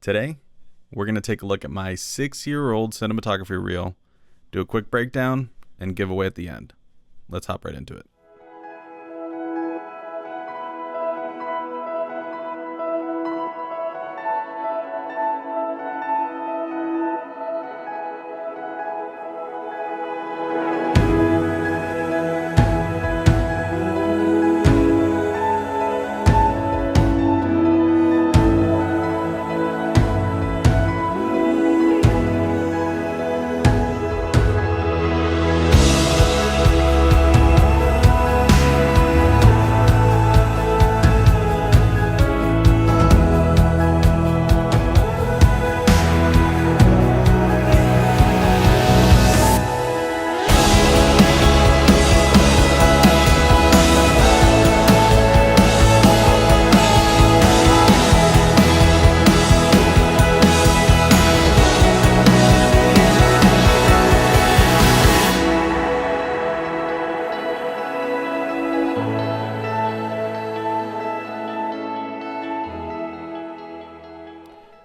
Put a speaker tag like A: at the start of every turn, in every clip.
A: Today, we're going to take a look at my 6-year-old cinematography reel, do a quick breakdown, and giveaway at the end. Let's hop right into it.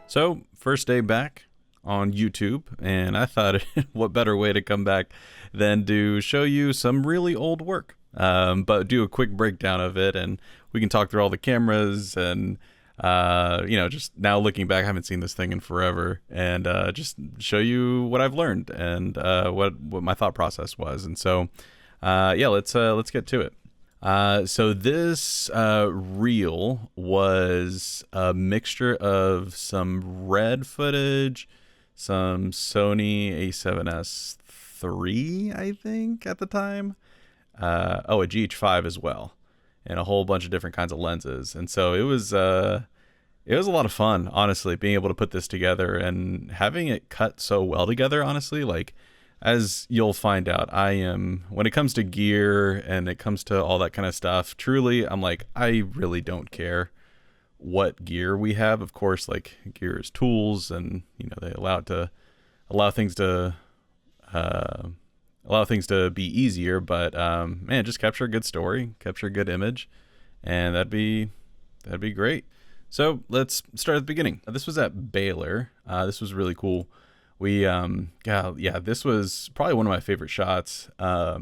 A: So, first day back on YouTube, and I thought what better way to come back than to show you some really old work, but do a quick breakdown of it, and we can talk through all the cameras, and just now looking back, I haven't seen this thing in forever, and just show you what I've learned and what my thought process was. And so, let's get to it. So this reel was a mixture of some red footage, some Sony A7S III, I think, at the time. A GH5 as well, and a whole bunch of different kinds of lenses. And so it was a lot of fun, honestly, being able to put this together and having it cut so well together, honestly. Like, as you'll find out, I am, when it comes to gear and it comes to all that kind of stuff, truly, I'm like, I really don't care what gear we have. Of course, like, gear is tools, and they allow things to be easier. But man, just capture a good story, capture a good image, and that'd be great. So let's start at the beginning. This was at Baylor. This was really cool. This was probably one of my favorite shots. I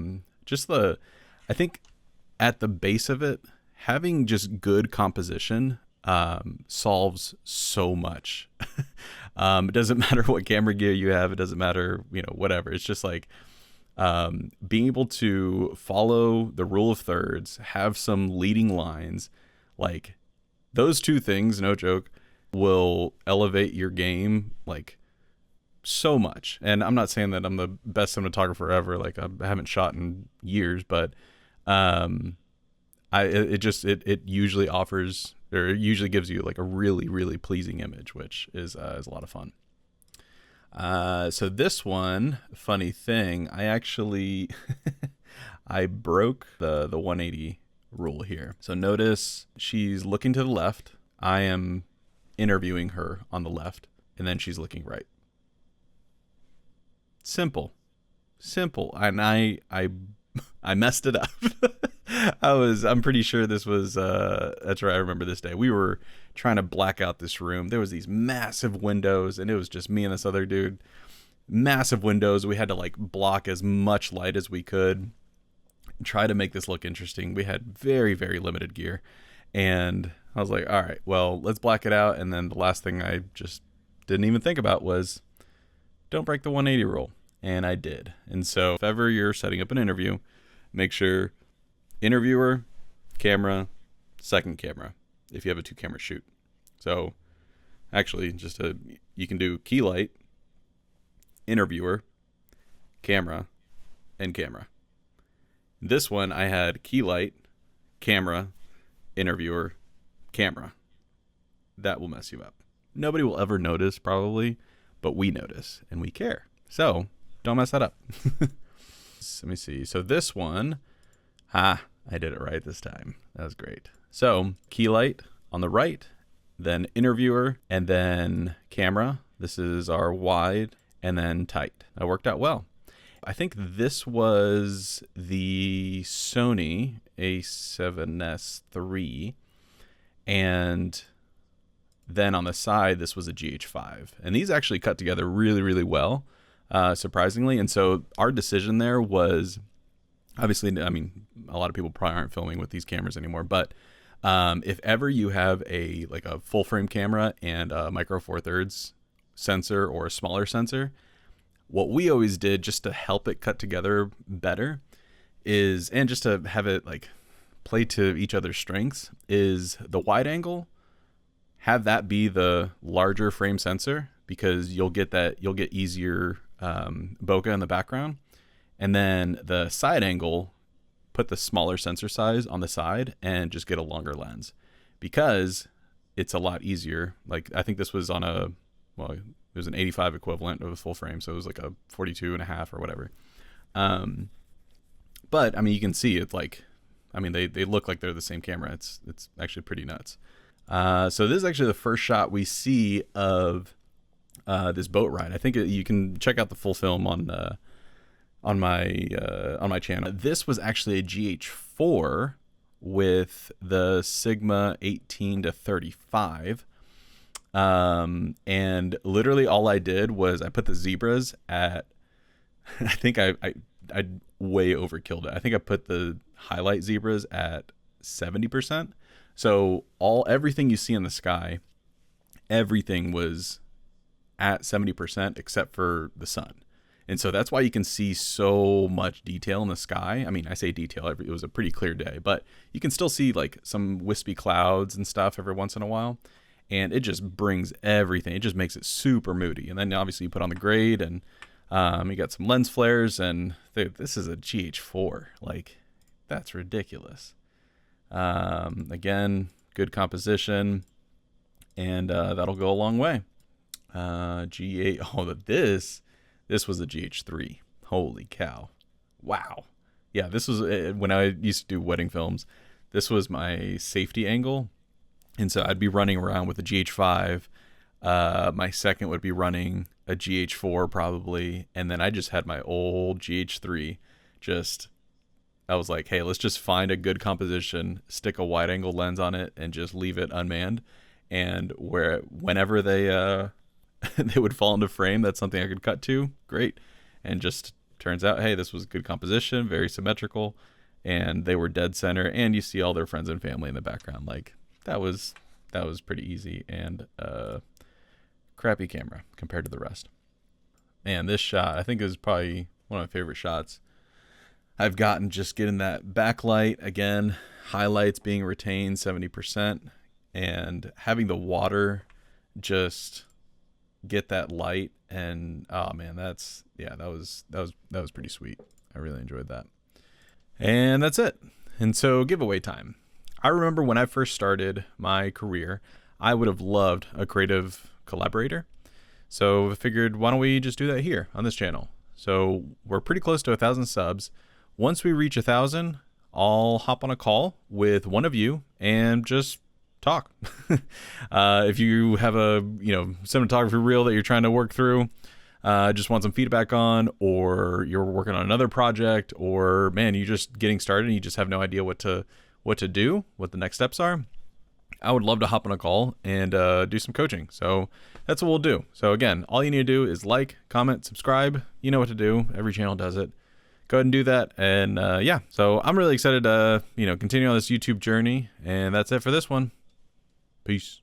A: think at the base of it, having just good composition solves so much. It doesn't matter what camera gear you have. It doesn't matter, whatever. It's just like being able to follow the rule of thirds, have some leading lines, like those two things, no joke, will elevate your game like so much. And I'm not saying that I'm the best cinematographer ever. Like, I haven't shot in years, but it usually offers, or it usually gives you like a really, really pleasing image, which is a lot of fun. So this one, funny thing, I actually I broke the 180 rule here. So notice she's looking to the left. I am interviewing her on the left, and then she's looking right. Simple. And I messed it up. I'm pretty sure this was that's right, I remember this day. We were trying to black out this room. There was these massive windows, and it was just me and this other dude. Massive windows. We had to like block as much light as we could, try to make this look interesting. We had very, very limited gear, and I was like, all right, well, let's black it out. And then the last thing I just didn't even think about was, don't break the 180 rule. And I did. And so if ever you're setting up an interview, make sure interviewer, camera, second camera, if you have a 2-camera shoot. So actually, you can do key light, interviewer, camera, and camera. This one, I had key light, camera, interviewer, camera. That will mess you up. Nobody will ever notice, probably, but we notice and we care. So don't mess that up. Let me see. So this one, I did it right this time. That was great. So key light on the right, then interviewer, and then camera. This is our wide, and then tight. That worked out well. I think this was the Sony A7S III, and Then on the side, this was a GH5. And these actually cut together really, really well, surprisingly. And so our decision there was, obviously, I mean, a lot of people probably aren't filming with these cameras anymore, but if ever you have a full frame camera and a micro four thirds sensor or a smaller sensor, what we always did just to help it cut together better is, and just to have it like play to each other's strengths, is the wide angle, have that be the larger frame sensor, because you'll get easier bokeh in the background. And then the side angle, put the smaller sensor size on the side and just get a longer lens, because it's a lot easier. Like, I think this was on it was an 85 equivalent of a full frame, so it was like a 42 and a half or whatever. But I mean, you can see it, like, I mean, they look like they're the same camera. It's actually pretty nuts. So this is actually the first shot we see of this boat ride. I think you can check out the full film on my channel. This was actually a GH4 with the Sigma 18 to 35. And literally all I did was I put the zebras at, I think I way overkilled it. I think I put the highlight zebras at 70%. So everything you see in the sky, everything was at 70% except for the sun. And so that's why you can see so much detail in the sky. I mean, I say detail, it was a pretty clear day, but you can still see like some wispy clouds and stuff every once in a while. And it just brings everything. It just makes it super moody. And then obviously you put on the grade, and you got some lens flares, and this is a GH4. Like, that's ridiculous. Again, good composition, and that'll go a long way. G8. Oh, this was a GH3. Holy cow! Wow. Yeah, this was when I used to do wedding films. This was my safety angle. And so I'd be running around with a GH5. My second would be running a GH4 probably. And then I just had my old GH3. I was like, hey, let's just find a good composition, stick a wide angle lens on it, and just leave it unmanned. And whenever they they would fall into frame, that's something I could cut to. Great. And just turns out, hey, this was good composition, very symmetrical. And they were dead center. And you see all their friends and family in the background. Like, that was pretty easy, and crappy camera compared to the rest. Man, this shot I think is probably one of my favorite shots I've gotten. Just getting that backlight again, highlights being retained 70%, and having the water just get that light. And oh man, that was pretty sweet. I really enjoyed that. And that's it. And so giveaway time. I remember when I first started my career, I would have loved a creative collaborator. So I figured, why don't we just do that here on this channel? So we're pretty close to 1,000 subs. Once we reach 1,000, I'll hop on a call with one of you and just talk. If you have a cinematography reel that you're trying to work through, just want some feedback on, or you're working on another project, or man, you're just getting started and you just have no idea what to do, what the next steps are, I would love to hop on a call and do some coaching. So that's what we'll do. So again, all you need to do is like, comment, subscribe. You know what to do. Every channel does it. Go ahead and do that. And yeah, so I'm really excited to continue on this YouTube journey. And that's it for this one. Peace.